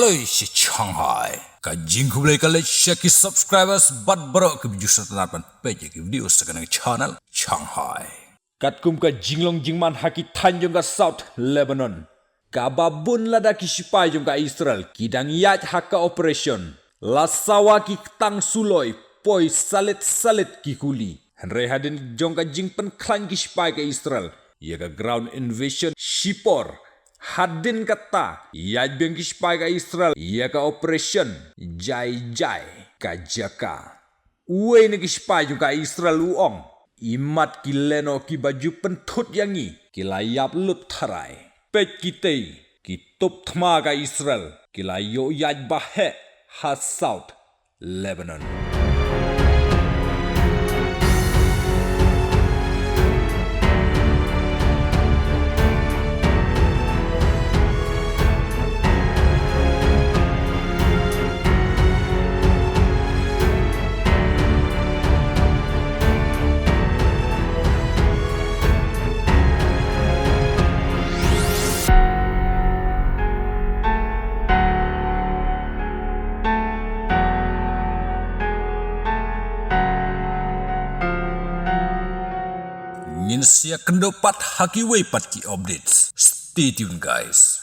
Aloi si Shanghai. Kajing kubulai kali share subscribers bat barok ke video setelah page ke video sekarang channel Shanghai. Katkum ka jinglong jingman haki Tanjung ka South Lebanon. Kababun lada ki sipai jong ka Israel kidang yat haka operation. Lasawa ki tang suloi poi salit ki kuli. Henry hadin jong ka jing pen klan ki sipai ka Israel. Ia ka ground invasion Shipor. Hadin kata ia beng ki sipai ka Israel. Ia ka operation jai ka jaka. Uwe ni ki sipai jong ka Israel uong. Imat ki leno ki baju pentut yangi ki layap lut tharai. Pet kita ki top thma ka Israel ki layo yaj bahe ha South Lebanon. Nin siya kendopat haki way pat ki updates. Stay tuned guys.